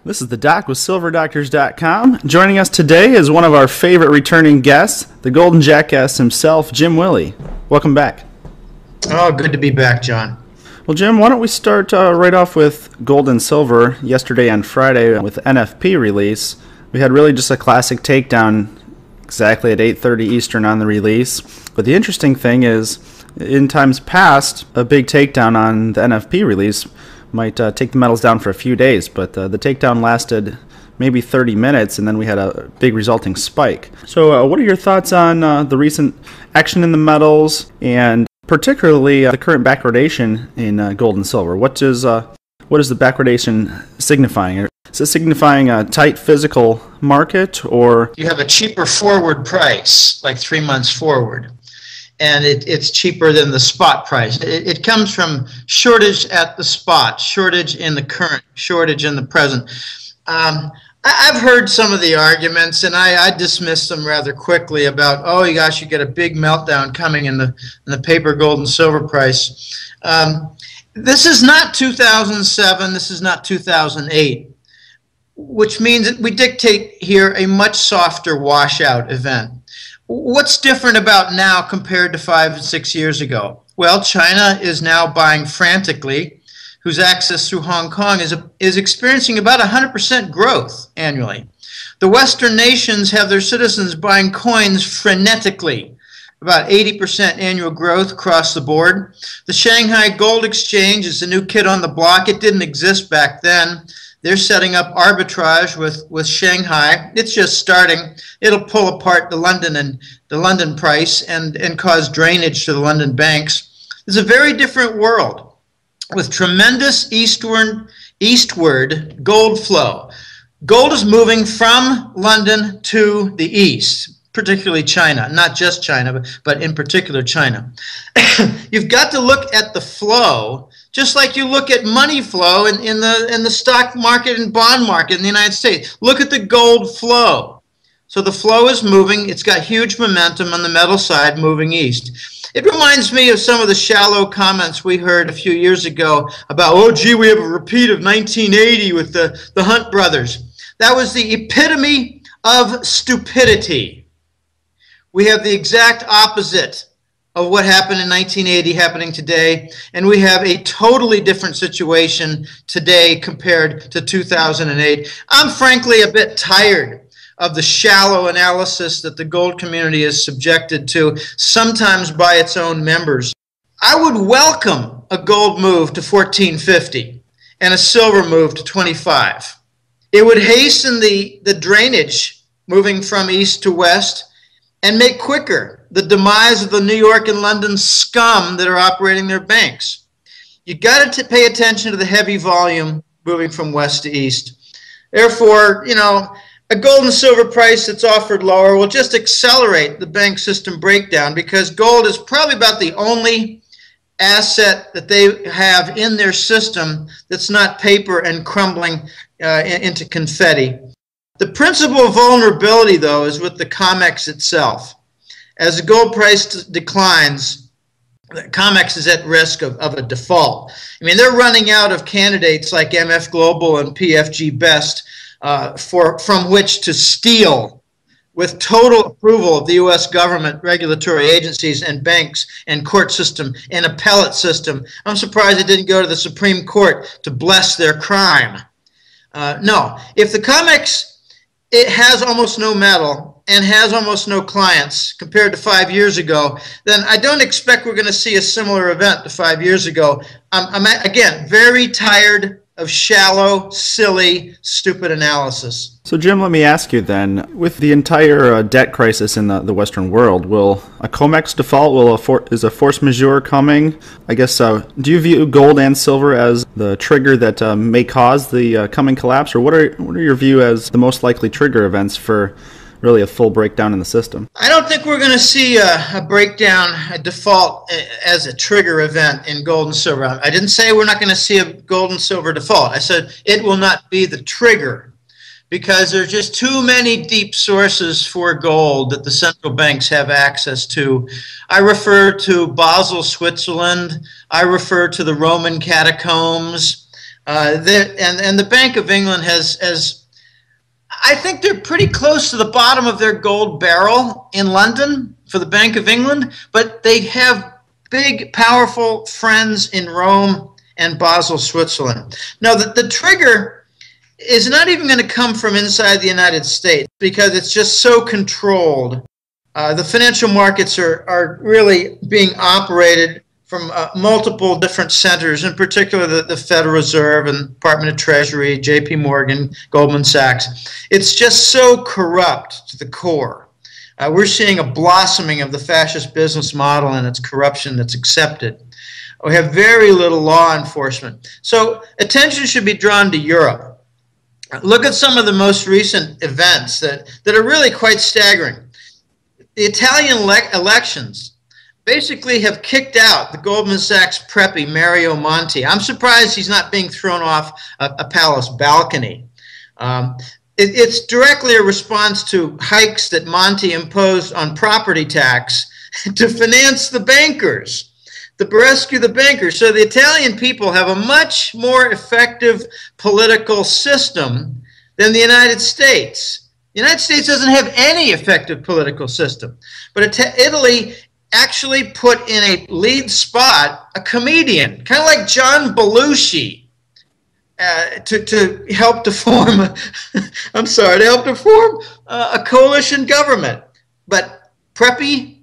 This is the Doc with SilverDoctors.com. Joining us today is one of our favorite returning guests, the Golden Jackass himself, Jim Willie. Welcome back. Oh, good to be back, John. Well, Jim, why don't we start right off with gold and silver. Yesterday on Friday with NFP release, we had really just a classic takedown exactly at 8:30 Eastern on the release. But the interesting thing is, in times past, a big takedown on the NFP release might take the metals down for a few days, but the takedown lasted maybe 30 minutes, and then we had a big resulting spike. So what are your thoughts on the recent action in the metals, and particularly the current backwardation in gold and silver? What is the backwardation signifying? Is it signifying a tight physical market, or you have a cheaper forward price, like 3 months forward, and it's cheaper than the spot price. It comes from shortage at the spot, shortage in the current, shortage in the present. I've heard some of the arguments, and I dismissed them rather quickly about, oh gosh, you get a big meltdown coming in the paper gold and silver price. This is not 2007. This is not 2008, which means that we dictate here a much softer washout event. What's different about now compared to 5 and 6 years ago? Well, China is now buying frantically, whose access through Hong Kong is experiencing about 100% growth annually. The Western nations have their citizens buying coins frenetically, about 80% annual growth across the board. The Shanghai Gold Exchange is the new kid on the block. It didn't exist back then. They're setting up arbitrage with Shanghai. It's just starting. It'll pull apart the London price and cause drainage to the London banks. It's a very different world with tremendous eastward gold flow. Gold is moving from London to the east, particularly China, not just China, but in particular China. You've got to look at the flow, just like you look at money flow in the stock market and bond market in the United States. Look at the gold flow. So the flow is moving. It's got huge momentum on the metal side moving east. It reminds me of some of the shallow comments we heard a few years ago about, oh, gee, we have a repeat of 1980 with the Hunt brothers. That was the epitome of stupidity. We have the exact opposite of what happened in 1980 happening today, and we have a totally different situation today compared to 2008. I'm frankly a bit tired of the shallow analysis that the gold community is subjected to, sometimes by its own members. I would welcome a gold move to 1450 and a silver move to 25. It would hasten the drainage moving from east to west and make quicker the demise of the New York and London scum that are operating their banks. You got to pay attention to the heavy volume moving from west to east. Therefore, you know, a gold and silver price that's offered lower will just accelerate the bank system breakdown, because gold is probably about the only asset that they have in their system that's not paper and crumbling into confetti. The principal vulnerability, though, is with the COMEX itself. As the gold price declines, the COMEX is at risk of a default. I mean, they're running out of candidates like MF Global and PFG Best from which to steal with total approval of the U.S. government, regulatory agencies, and banks, and court system, and appellate system. I'm surprised it didn't go to the Supreme Court to bless their crime. No, if the COMEX, it has almost no metal and has almost no clients compared to 5 years ago, then I don't expect we're going to see a similar event to 5 years ago. I'm again, very tired of shallow, silly, stupid analysis. So Jim, let me ask you then, with the entire debt crisis in the Western world, will a COMEX default, is a force majeure coming? I guess, do you view gold and silver as the trigger that may cause the coming collapse, or what are your view as the most likely trigger events for really a full breakdown in the system? I don't think we're going to see a breakdown, a default as a trigger event in gold and silver. I didn't say we're not going to see a gold and silver default. I said it will not be the trigger, because there's just too many deep sources for gold that the central banks have access to. I refer to Basel, Switzerland. I refer to the Roman catacombs. And the Bank of England has, I think they're pretty close to the bottom of their gold barrel in London for the Bank of England, but they have big, powerful friends in Rome and Basel, Switzerland. Now, the trigger is not even going to come from inside the United States because it's just so controlled. The financial markets are really being operated from multiple different centers, in particular the Federal Reserve and Department of Treasury, J.P. Morgan, Goldman Sachs. It's just so corrupt to the core. We're seeing a blossoming of the fascist business model and its corruption that's accepted. We have very little law enforcement. So attention should be drawn to Europe. Look at some of the most recent events that are really quite staggering. The Italian elections basically have kicked out the Goldman Sachs preppy Mario Monti. I'm surprised he's not being thrown off a palace balcony. It's directly a response to hikes that Monti imposed on property tax to finance the bankers, to rescue the bankers. So the Italian people have a much more effective political system than the United States. The United States doesn't have any effective political system. But Italy actually put in a lead spot a comedian, kind of like John Belushi, to help to form, a coalition government. But preppy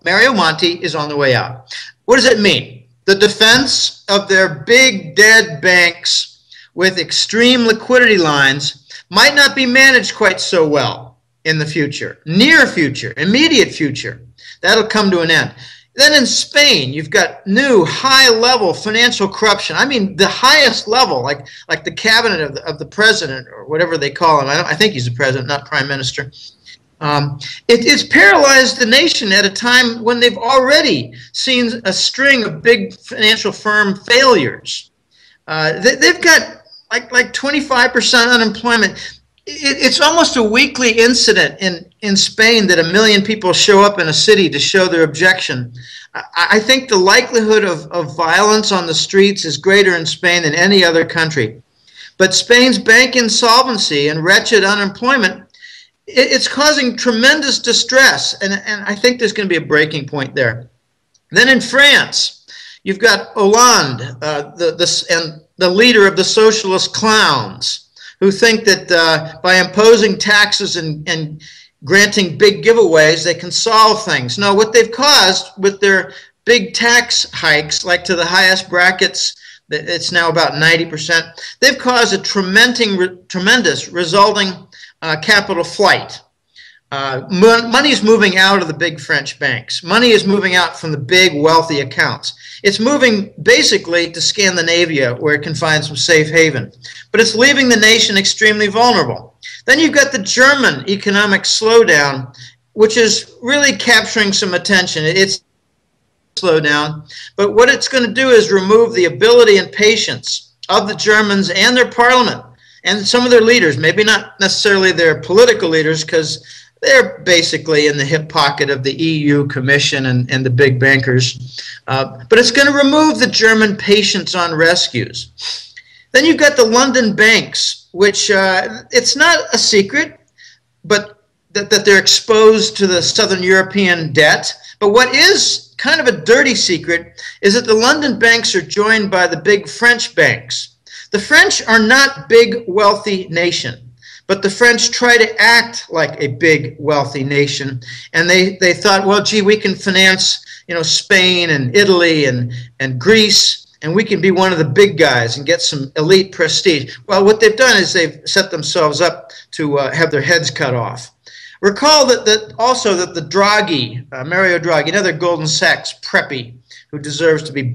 Mario Monti is on the way out. What does it mean? The defense of their big dead banks with extreme liquidity lines might not be managed quite so well in the future, near future, immediate future. That'll come to an end. Then in Spain, you've got new high-level financial corruption. I mean, the highest level, like the cabinet of the president or whatever they call him. I think he's the president, not prime minister. It's paralyzed the nation at a time when they've already seen a string of big financial firm failures. They've got like 25% unemployment. It's almost a weekly incident in Spain that 1 million people show up in a city to show their objection. I think the likelihood of violence on the streets is greater in Spain than any other country. But Spain's bank insolvency and wretched unemployment, it's causing tremendous distress, and I think there's going to be a breaking point there. Then in France, you've got Hollande, the leader of the socialist clowns, who think that by imposing taxes and granting big giveaways, they can solve things. No, what they've caused with their big tax hikes, like to the highest brackets, it's now about 90%, they've caused a tremendous resulting capital flight. Money is moving out of the big French banks. Money is moving out from the big wealthy accounts. It's moving basically to Scandinavia, where it can find some safe haven. But it's leaving the nation extremely vulnerable. Then you've got the German economic slowdown, which is really capturing some attention. It's slowdown, but what it's going to do is remove the ability and patience of the Germans and their parliament and some of their leaders, maybe not necessarily their political leaders, because they're basically in the hip pocket of the EU Commission and the big bankers. But it's going to remove the German patience on rescues. Then you've got the London banks, which it's not a secret, but that they're exposed to the Southern European debt. But what is kind of a dirty secret is that the London banks are joined by the big French banks. The French are not big, wealthy nation, but the French try to act like a big, wealthy nation. And they thought, well, gee, we can finance, Spain and Italy and Greece, and we can be one of the big guys and get some elite prestige. Well, what they've done is they've set themselves up to have their heads cut off. Recall that also that the Draghi, Mario Draghi, another Goldman Sachs preppy who deserves to be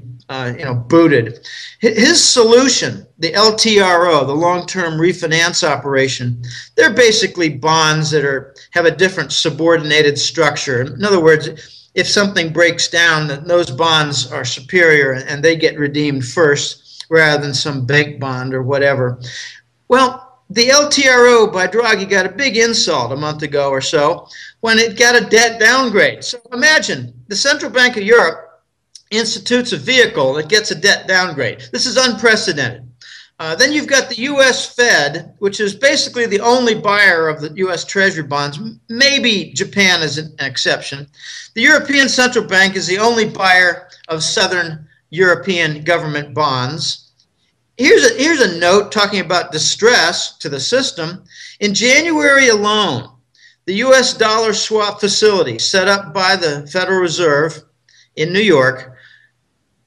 booted. His solution, the LTRO, the long-term refinance operation, they're basically bonds that have a different subordinated structure. In other words, if something breaks down, those bonds are superior and they get redeemed first rather than some bank bond or whatever. Well, the LTRO by Draghi got a big insult a month ago or so when it got a debt downgrade. So imagine the Central Bank of Europe institutes a vehicle that gets a debt downgrade. This is unprecedented. Then you've got the U.S. Fed, which is basically the only buyer of the U.S. Treasury bonds. Maybe Japan is an exception. The European Central Bank is the only buyer of Southern European government bonds. Here's a note talking about distress to the system. In January alone, the U.S. dollar swap facility set up by the Federal Reserve in New York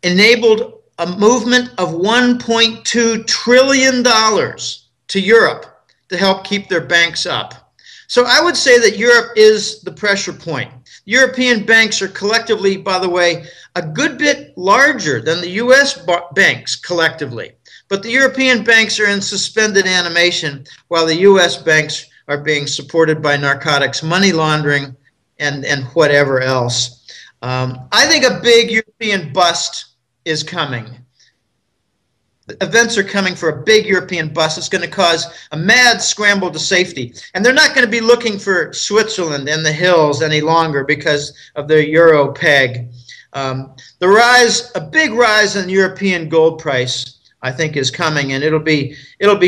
enabled a movement of $1.2 trillion to Europe to help keep their banks up. So I would say that Europe is the pressure point. European banks are collectively, by the way, a good bit larger than the U.S. banks collectively. But the European banks are in suspended animation while the U.S. banks are being supported by narcotics, money laundering, and whatever else. I think a big European bust is coming. Events are coming for a big European bust. It's going to cause a mad scramble to safety. And they're not going to be looking for Switzerland and the hills any longer because of their euro peg. A big rise in European gold price, I think, is coming, and it'll be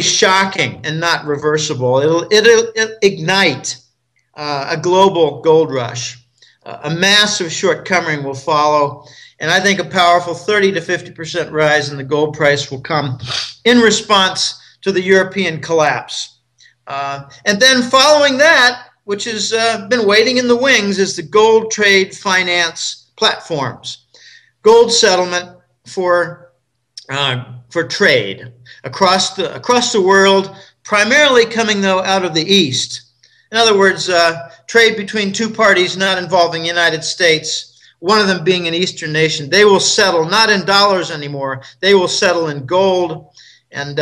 shocking and not reversible. It'll ignite a global gold rush. A massive short-covering will follow. And I think a powerful 30 to 50% rise in the gold price will come in response to the European collapse. And then following that, which has been waiting in the wings, is the gold trade finance platforms. Gold settlement for trade across the world, primarily coming, though, out of the East. In other words, trade between two parties not involving the United States, one of them being an Eastern nation. They will settle not in dollars anymore. They will settle in gold, and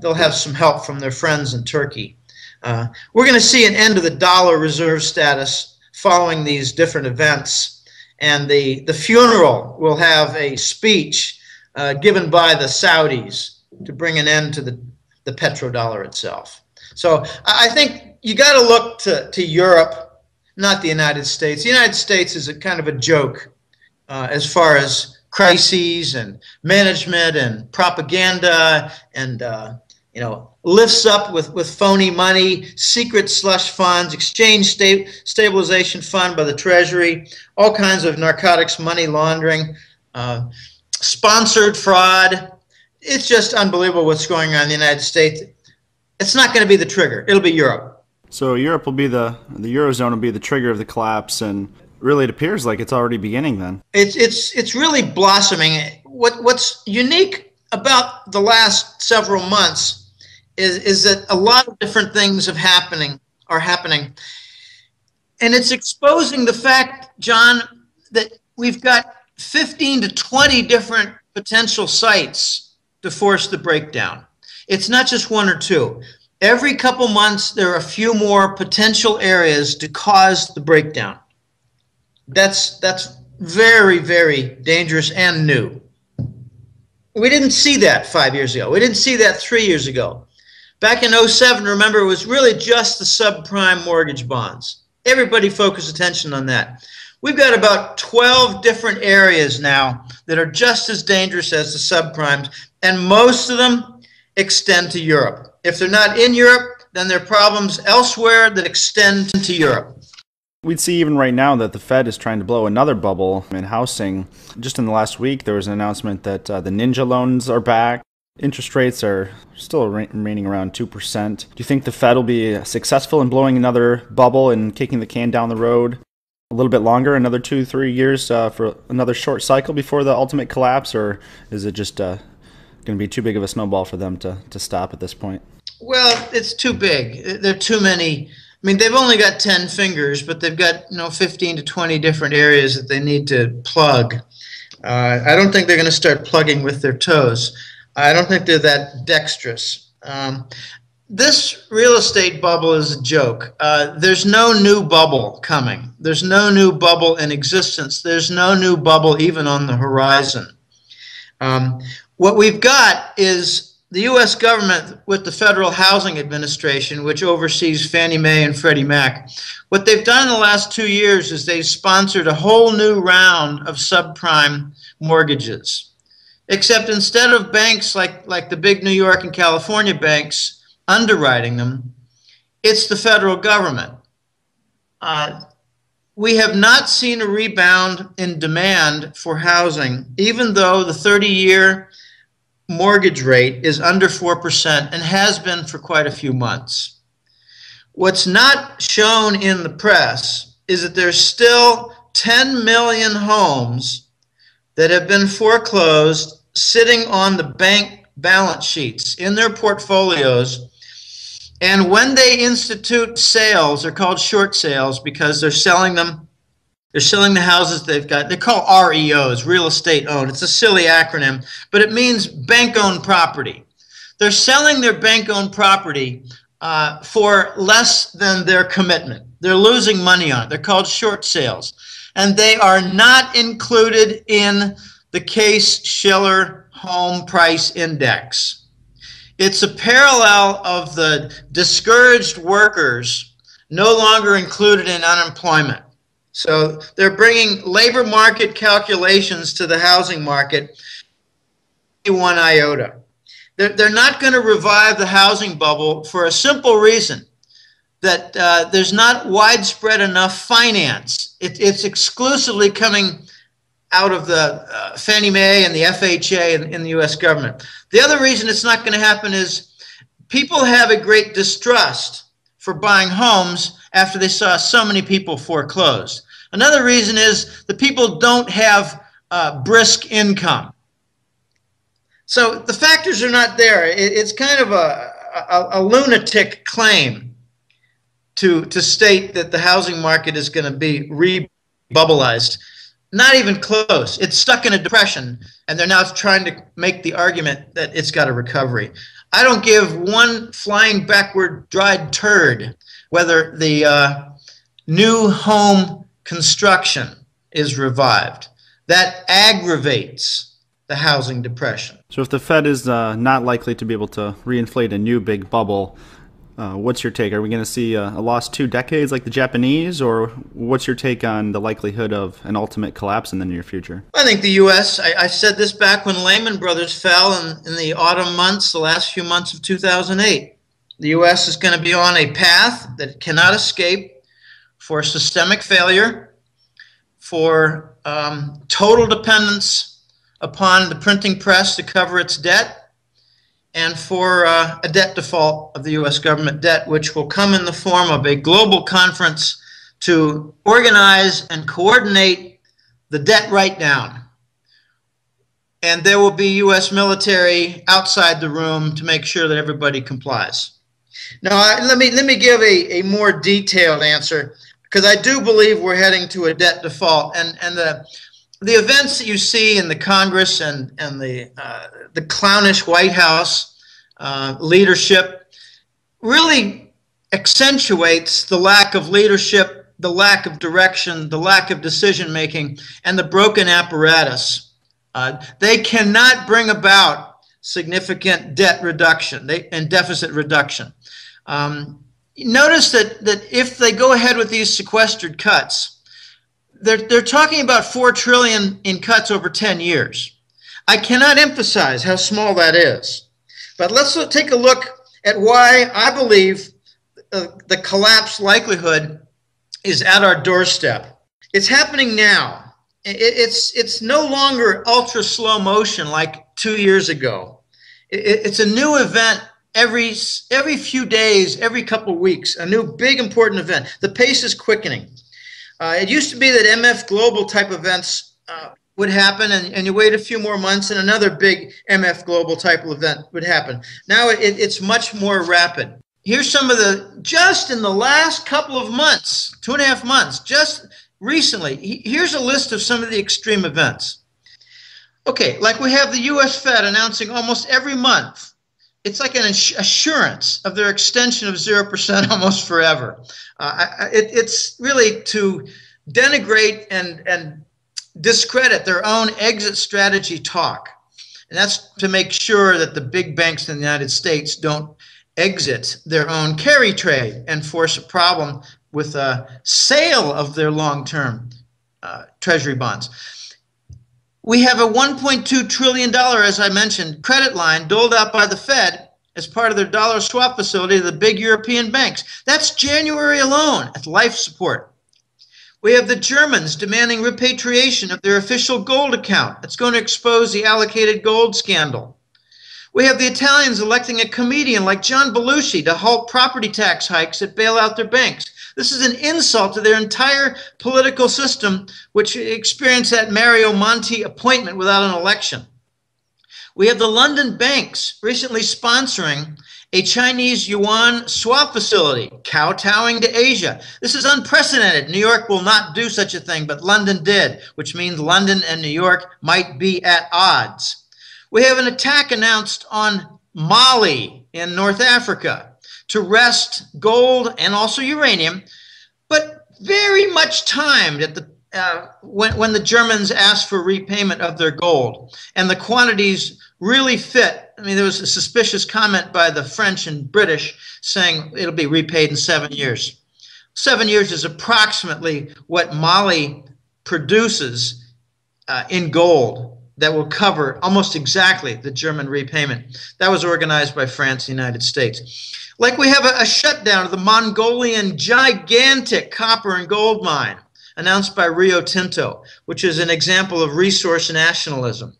they'll have some help from their friends in Turkey. We're going to see an end of the dollar reserve status following these different events, and the funeral will have a speech given by the Saudis to bring an end to the petrodollar itself. So I think you got to look to Europe, not the United States. The United States is a kind of a joke as far as crises and management and propaganda and lifts up with phony money, secret slush funds, exchange stabilization fund by the Treasury, all kinds of narcotics, money laundering, sponsored fraud. It's just unbelievable what's going on in the United States. It's not going to be the trigger. It'll be Europe. So Europe will be the Eurozone will be the trigger of the collapse, and really it appears like it's already beginning then. It's really blossoming. What's unique about the last several months is that a lot of different things are happening, and it's exposing the fact, John, that we've got 15 to 20 different potential sites to force the breakdown. It's not just one or two. Every couple months, there are a few more potential areas to cause the breakdown. That's very, very dangerous and new. We didn't see that 5 years ago. We didn't see that 3 years ago. Back in 2007, remember, it was really just the subprime mortgage bonds. Everybody focused attention on that. We've got about 12 different areas now that are just as dangerous as the subprimes, and most of them extend to Europe. If they're not in Europe, then there are problems elsewhere that extend to Europe. We'd see even right now that the Fed is trying to blow another bubble in housing. Just in the last week, there was an announcement that the Ninja loans are back. Interest rates are still remaining around 2%. Do you think the Fed will be successful in blowing another bubble and kicking the can down the road a little bit longer, another 2-3 years for another short cycle before the ultimate collapse, or is it just going to be too big of a snowball for them to stop at this point? Well, it's too big. There are too many. I mean, they've only got 10 fingers, but they've got 15 to 20 different areas that they need to plug. I don't think they're going to start plugging with their toes. I don't think they're that dexterous. This real estate bubble is a joke. There's no new bubble coming. There's no new bubble in existence. There's no new bubble even on the horizon. What we've got is the U.S. government with the Federal Housing Administration, which oversees Fannie Mae and Freddie Mac. What they've done in the last 2 years is they've sponsored a whole new round of subprime mortgages. except instead of banks like the big New York and California banks underwriting them, it's the federal government. We have not seen a rebound in demand for housing, even though the 30-year mortgage rate is under 4% and has been for quite a few months. What's not shown in the press is that there's still 10 million homes that have been foreclosed sitting on the bank balance sheets in their portfolios. And when they institute sales, they're called short sales because they're selling them. They're selling the houses they've got. They're called REOs, real estate owned. It's a silly acronym, but it means bank-owned property. They're selling their bank-owned property for less than their commitment. They're losing money on it. They're called short sales. And they are not included in the Case-Shiller Home Price Index. It's a parallel of the discouraged workers no longer included in unemployment. So they're bringing labor market calculations to the housing market, one iota. They're not going to revive the housing bubble for a simple reason, that there's not widespread enough finance. It's exclusively coming out of the Fannie Mae and the FHA in the U.S. government. The other reason it's not going to happen is people have a great distrust for buying homes after they saw so many people foreclosed. Another reason is the people don't have brisk income. So the factors are not there. It's kind of a lunatic claim to state that the housing market is going to be re-bubbleized. Not even close. It's stuck in a depression, and they're now trying to make the argument that it's got a recovery. I don't give one flying backward dried turd whether the new home construction is revived. That aggravates the housing depression. So if the Fed is not likely to be able to reinflate a new big bubble, what's your take? Are we going to see a lost 2 decades like the Japanese, or what's your take on the likelihood of an ultimate collapse in the near future? I think the U.S., I said this back when Lehman Brothers fell in the autumn months, the last few months of 2008. The U.S. is going to be on a path that it cannot escape for systemic failure, for total dependence upon the printing press to cover its debt, and for a debt default of the U.S. government debt, which will come in the form of a global conference to organize and coordinate the debt write-down. And there will be U.S. military outside the room to make sure that everybody complies. Now, let me give a more detailed answer, because I do believe we're heading to a debt default. And the events that you see in the Congress and the clownish White House leadership really accentuates the lack of leadership, the lack of direction, the lack of decision-making, and the broken apparatus. They cannot bring about significant debt reduction and deficit reduction. Notice that if they go ahead with these sequestered cuts, they're talking about $4 trillion in cuts over 10 years. I cannot emphasize how small that is. But let's take a look at why I believe the collapse likelihood is at our doorstep. It's happening now. It's no longer ultra slow motion like 2 years ago. It's a new event every few days, every couple of weeks, a new big important event. The pace is quickening. It used to be that MF Global type events would happen, and you wait a few more months and another big MF Global type of event would happen. Now it's much more rapid. Here's some of just in the last couple of months, 2.5 months, just recently, here's a list of some of the extreme events. Okay, like we have the U.S. Fed announcing almost every month. It's like an assurance of their extension of 0% almost forever. It's really to denigrate and discredit their own exit strategy talk. And that's to make sure that the big banks in the United States don't exit their own carry trade and force a problem with a sale of their long-term treasury bonds. We have a $1.2 trillion, as I mentioned, credit line doled out by the Fed as part of their dollar swap facility to the big European banks. That's January alone at life support. We have the Germans demanding repatriation of their official gold account. It's going to expose the allocated gold scandal. We have the Italians electing a comedian like John Belushi to halt property tax hikes that bail out their banks. This is an insult to their entire political system, which experienced that Mario Monti appointment without an election. We have the London banks recently sponsoring a Chinese yuan swap facility, kowtowing to Asia. This is unprecedented. New York will not do such a thing, but London did, which means London and New York might be at odds. We have an attack announced on Mali in North Africa to wrest gold and also uranium, but very much timed at when the Germans asked for repayment of their gold. And the quantities really fit. I mean, there was a suspicious comment by the French and British saying it'll be repaid in 7 years. 7 years is approximately what Mali produces in gold. That will cover almost exactly the German repayment. That was organized by France and the United States. Like we have a shutdown of the Mongolian gigantic copper and gold mine announced by Rio Tinto, which is an example of resource nationalism.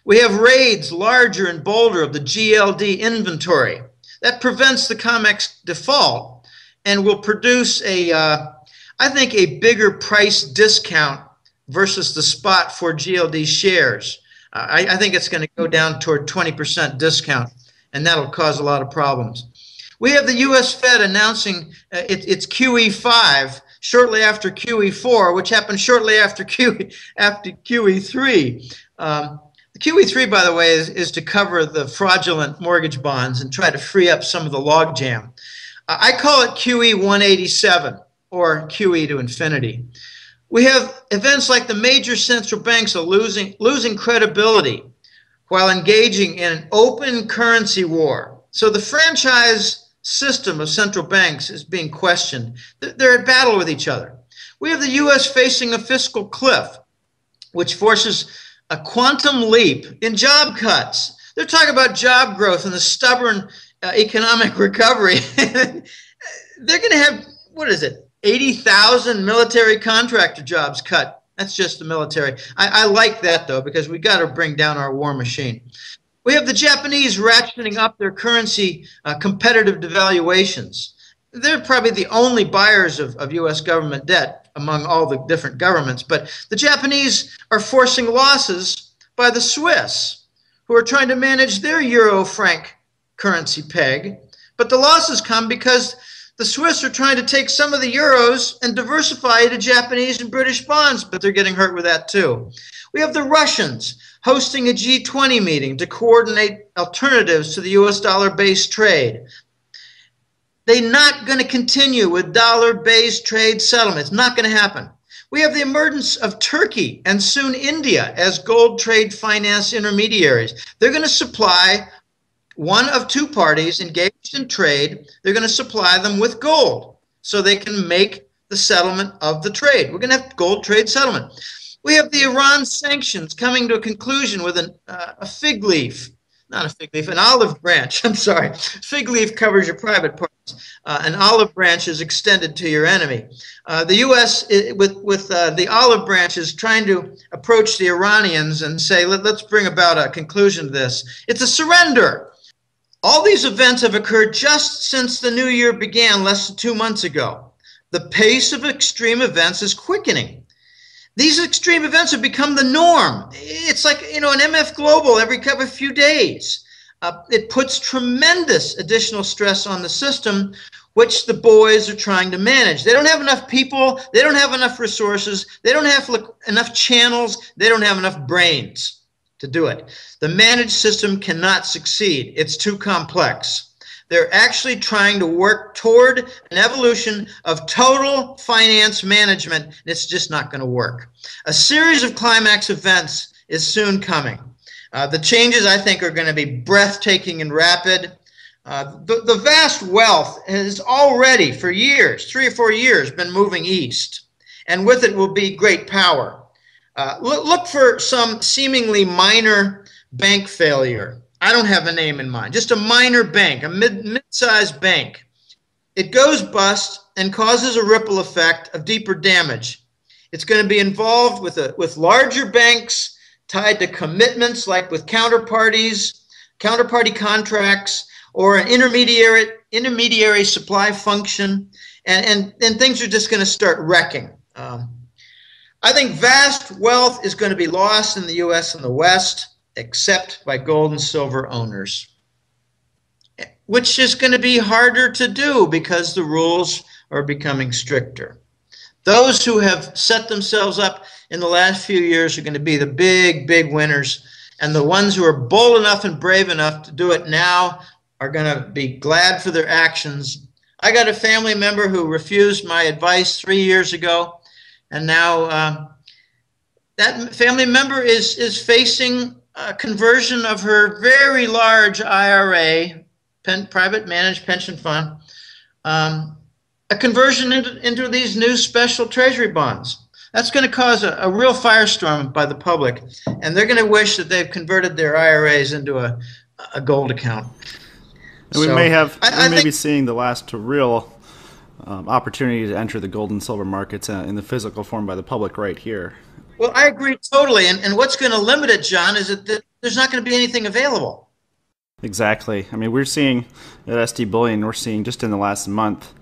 We have raids larger and bolder of the GLD inventory. That prevents the COMEX default and will produce I think, a bigger price discount versus the spot for GLD shares. I think it's going to go down toward 20% discount, and that'll cause a lot of problems. We have the U.S. Fed announcing its QE5 shortly after QE4, which happened shortly after QE3. The QE3, by the way, is to cover the fraudulent mortgage bonds and try to free up some of the logjam. I call it QE 187, or QE to infinity. We have events like the major central banks are losing credibility while engaging in an open currency war. So the franchise system of central banks is being questioned. They're at battle with each other. We have the U.S. facing a fiscal cliff, which forces a quantum leap in job cuts. They're talking about job growth and the stubborn economic recovery. They're going to have, 80,000 military contractor jobs cut. That's just the military. I like that, though, because we got to bring down our war machine. We have the Japanese ratcheting up their currency competitive devaluations. They're probably the only buyers of U.S. government debt among all the different governments, but the Japanese are forcing losses by the Swiss, who are trying to manage their euro-franc currency peg. But the losses come because the Swiss are trying to take some of the euros and diversify into Japanese and British bonds, but they're getting hurt with that too. We have the Russians hosting a G20 meeting to coordinate alternatives to the US dollar-based trade. They're not going to continue with dollar-based trade settlements. Not going to happen. We have the emergence of Turkey and soon India as gold trade finance intermediaries. They're going to supply one of two parties engaged in trade. They're going to supply them with gold so they can make the settlement of the trade. We're going to have gold trade settlement. We have the Iran sanctions coming to a conclusion with a fig leaf. Not a fig leaf, an olive branch. I'm sorry. Fig leaf covers your private parts. An olive branch is extended to your enemy. The U.S., with the olive branch, is trying to approach the Iranians and say, let's bring about a conclusion to this. It's a surrender. All these events have occurred just since the new year began less than 2 months ago. The pace of extreme events is quickening. These extreme events have become the norm. It's like, an MF Global every few days. It puts tremendous additional stress on the system, which the boys are trying to manage. They don't have enough people. They don't have enough resources. They don't have enough channels. They don't have enough brains to do it. The managed system cannot succeed. It's too complex. They're actually trying to work toward an evolution of total finance management, and it's just not going to work. A series of climax events is soon coming. The changes, I think, are going to be breathtaking and rapid. The vast wealth has already, for years, 3 or 4 years, been moving east, and with it will be great power. Look for some seemingly minor bank failure. I don't have a name in mind. Just a minor bank, a mid-sized bank. It goes bust and causes a ripple effect of deeper damage. It's going to be involved with larger banks tied to commitments, like with counterparty contracts, or an intermediary supply function, and things are just going to start wrecking. I think vast wealth is going to be lost in the U.S. and the West, except by gold and silver owners, which is going to be harder to do because the rules are becoming stricter. Those who have set themselves up in the last few years are going to be the big winners, and the ones who are bold enough and brave enough to do it now are going to be glad for their actions. I got a family member who refused my advice 3 years ago, and now that family member is facing a conversion of her very large IRA, private managed pension fund, a conversion into these new special treasury bonds. That's going to cause a real firestorm by the public, and they're going to wish that they've converted their IRAs into a gold account. And we may be seeing the last real opportunity to enter the gold and silver markets in the physical form by the public right here. Well, I agree totally. And what's going to limit it, John, is that there's not going to be anything available. Exactly. I mean, we're seeing at SD Bullion, we're seeing just in the last month,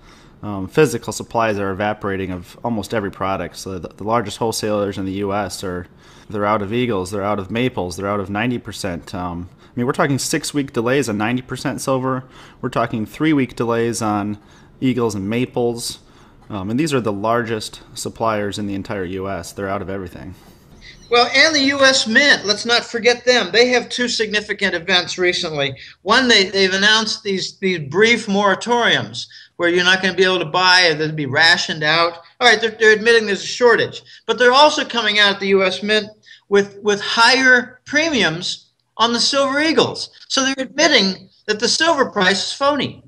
physical supplies are evaporating of almost every product. So the largest wholesalers in the U.S. they're out of Eagles, they're out of Maples, they're out of 90%. I mean, we're talking 6-week delays on 90% silver. We're talking 3-week delays on Eagles and Maples. And these are the largest suppliers in the entire U.S. They're out of everything. Well, and the U.S. Mint, let's not forget them. They have two significant events recently. One, they've announced these brief moratoriums where you're not going to be able to buy, or they'll be rationed out. All right, they're admitting there's a shortage. But they're also coming out at the U.S. Mint with higher premiums on the silver Eagles. So they're admitting that the silver price is phony.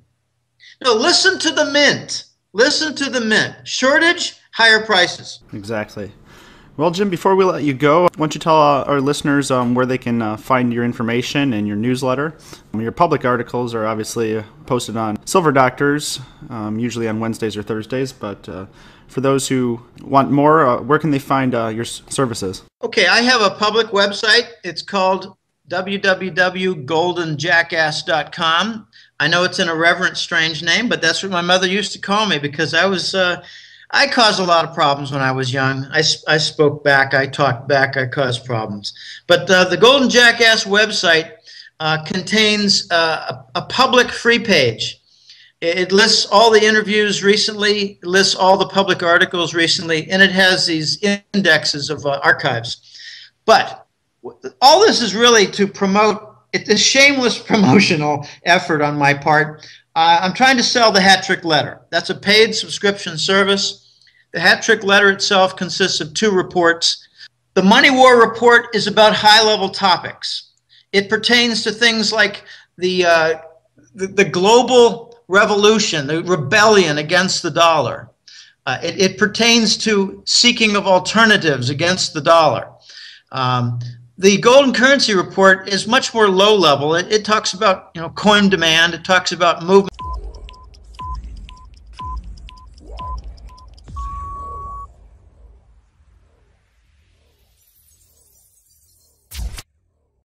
No, listen to the Mint. Listen to the Mint. Shortage, higher prices. Exactly. Well, Jim, before we let you go, why don't you tell our listeners where they can find your information and your newsletter? Your public articles are obviously posted on Silver Doctors, usually on Wednesdays or Thursdays. But for those who want more, where can they find your services? Okay, I have a public website. It's called www.goldenjackass.com. I know it's an irreverent, strange name, but that's what my mother used to call me because I caused a lot of problems when I was young. I spoke back, I talked back, I caused problems. But the Golden Jackass website contains a public free page. It lists all the interviews recently, it lists all the public articles recently, and it has these indexes of archives. But all this is really to promote. It's a shameless promotional effort on my part. I'm trying to sell the Hat Trick Letter. That's a paid subscription service. The Hat Trick Letter itself consists of 2 reports. The Money War report is about high-level topics. It pertains to things like the global revolution, the rebellion against the dollar. It pertains to seeking of alternatives against the dollar. The golden currency report is much more low level. It talks about coin demand. It talks about movement.